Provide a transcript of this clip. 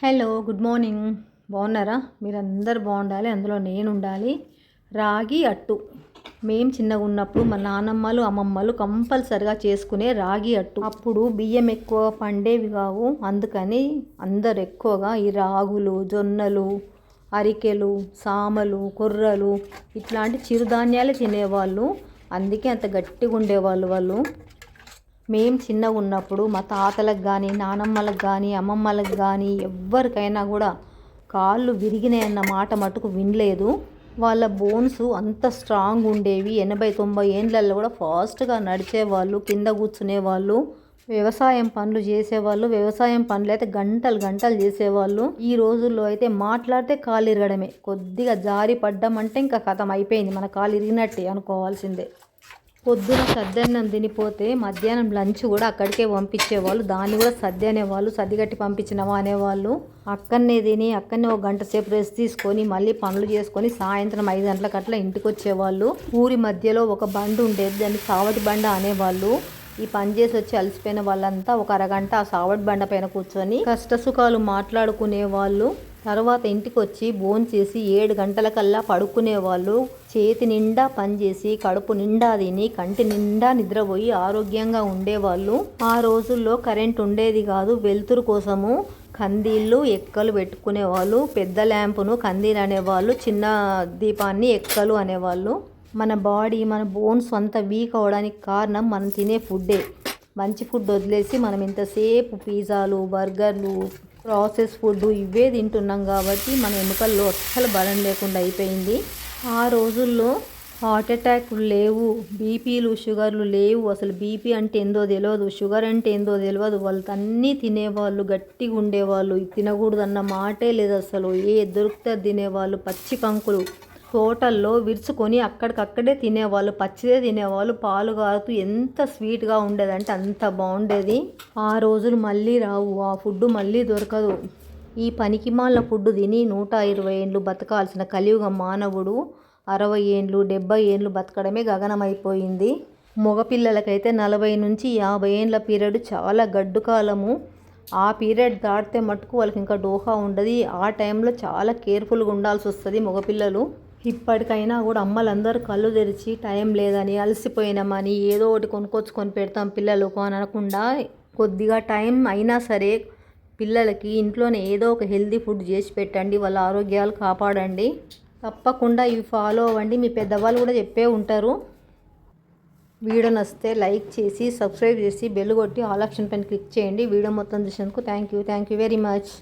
Hello good morning. బాగున్నారా? మీరందరూ బాగుండాలి, అందులో నేను ఉండాలి. రాగి అట్టు మేము చిన్నగా ఉన్నప్పుడు మా నానమ్మలు అమ్మమ్మలు కంపల్సరిగా చేసుకునే రాగి అట్టు. అప్పుడు బియ్యం ఎక్కువ పండేవి కావు, అందుకని అందరు ఎక్కువగా ఈ రాగులు, జొన్నలు, అరికెలు, సామలు, కొర్రలు ఇట్లాంటి చిరుధాన్యాలే తినేవాళ్ళు. అందుకే అంత గట్టిగా ఉండేవాళ్ళు వాళ్ళు. మేము చిన్నగా ఉన్నప్పుడు మా తాతలకు కానీ, నానమ్మలకు కానీ, అమ్మమ్మలకు కానీ ఎవ్వరికైనా కూడా కాళ్ళు విరిగినాయన్న మాట మటుకు వినలేదు. వాళ్ళ బోన్స్ అంత స్ట్రాంగ్ ఉండేవి. 80-90 ఏండ్లలో కూడా ఫాస్ట్గా నడిచేవాళ్ళు, కింద కూర్చునేవాళ్ళు, వ్యవసాయం పనులు చేసేవాళ్ళు. వ్యవసాయం పనులు అయితే గంటలు గంటలు చేసేవాళ్ళు. ఈ రోజుల్లో అయితే మాట్లాడితే కాలు ఇరగడమే, కొద్దిగా జారి పడ్డామంటే ఇంకా కథం అయిపోయింది, మన కాలు ఇరిగినట్టే అనుకోవాల్సిందే. పొద్దున సద్దన్నం తినిపోతే మధ్యాహ్నం లంచ్ కూడా అక్కడికే పంపించేవాళ్ళు. దాన్ని కూడా సద్ది అనేవాళ్ళు, సద్ది కట్టి పంపించినవా అనేవాళ్ళు. అక్కడనే తిని అక్కడనే ఒక గంట సేపు రెస్ట్ తీసుకొని మళ్ళీ పనులు చేసుకొని సాయంత్రం 5 గంటలకు అట్లా ఇంటికి వచ్చేవాళ్ళు. ఊరి మధ్యలో ఒక బండి ఉండేది, దాన్ని సావటి బండ అనేవాళ్ళు. ఈ పని చేసి వచ్చి అలసిపోయిన వాళ్ళంతా ఒక అరగంట ఆ సావటి బండ పైన కూర్చొని కష్టసుఖాలు మాట్లాడుకునే వాళ్ళు. తర్వాత ఇంటికి వచ్చి భోంచేసి 7 గంటలకల్లా పడుకునేవాళ్ళు. చేతి నిండా పనిచేసి కడుపు నిండా తిని కంటి నిండా నిద్రపోయి ఆరోగ్యంగా ఉండేవాళ్ళు. ఆ రోజుల్లో కరెంట్ ఉండేది కాదు. వెలుతురు కోసము కందీళ్ళు ఎక్కలు పెట్టుకునేవాళ్ళు. పెద్ద ల్యాంపును కందీలు అనేవాళ్ళు, చిన్న దీపాన్ని ఎక్కలు అనేవాళ్ళు. మన బాడీ, మన బోన్స్ అంతా వీక్ అవ్వడానికి కారణం మనం తినే ఫుడ్డే. మంచి ఫుడ్ వదిలేసి మనం ఇంతసేపు పిజ్జాలు, బర్గర్లు, ప్రాసెస్ ఫుడ్ ఇవే తింటున్నాం కాబట్టి మన ఎముకల్లో అస్సలు బలం లేకుండా అయిపోయింది. ఆ రోజుల్లో హార్ట్ అటాక్లు లేవు, బీపీలు షుగర్లు లేవు. అసలు బీపీ అంటే ఏందో తెలియదు, షుగర్ అంటే ఏందో తెలియదు. వాళ్ళు అన్నీ తినేవాళ్ళు, గట్టిగా ఉండేవాళ్ళు. తినకూడదు అన్న మాటే లేదు అసలు. ఏ దొరికితే తినేవాళ్ళు. పచ్చి కంకులు తోటల్లో విరుచుకొని అక్కడికక్కడే తినేవాళ్ళు, పచ్చిదే తినేవాళ్ళు. పాలు కారుతూ ఎంత స్వీట్గా ఉండేదంటే అంత బాగుండేది. ఆ రోజులు మళ్ళీ రావు, ఆ ఫుడ్ మళ్ళీ దొరకదు. ఈ పనికిమాల ఫుడ్ తిని 120 ఏండ్లు బతకాల్సిన కలియుగ మానవుడు 60 ఏండ్లు 70 ఏండ్లు బతకడమే గగనమైపోయింది. మగపిల్లలకైతే 40 నుంచి 50 ఏండ్ల పీరియడ్ చాలా గడ్డు కాలము. ఆ పీరియడ్ దాటితే మటుకు వాళ్ళకి ఇంకా డోహా ఉండదు. ఆ టైంలో చాలా కేర్ఫుల్గా ఉండాల్సి వస్తుంది మగపిల్లలు. ఇప్పటికైనా కూడా అమ్మలందరూ కళ్ళు తెరిచి టైం లేదని, అలసిపోయినామని ఏదో ఒకటి కొనుక్కొచ్చుకొని పెడతాం పిల్లలకు అని అనకుండా, కొద్దిగా టైం అయినా సరే పిల్లలకి ఇంట్లోనే ఏదో ఒక హెల్తీ ఫుడ్ చేసి పెట్టండి, వాళ్ళ ఆరోగ్యాలు కాపాడండి. తప్పకుండా ఇవి ఫాలో అవ్వండి, మీ పెద్దవాళ్ళు కూడా చెప్పే ఉంటారు. వీడియో నచ్చితే లైక్ చేసి, సబ్స్క్రైబ్ చేసి, బెల్ కొట్టి ఆల్ ఆప్షన్ పైన క్లిక్ చేయండి. వీడియో మొత్తం చూసినందుకు థ్యాంక్ యూ వెరీ మచ్.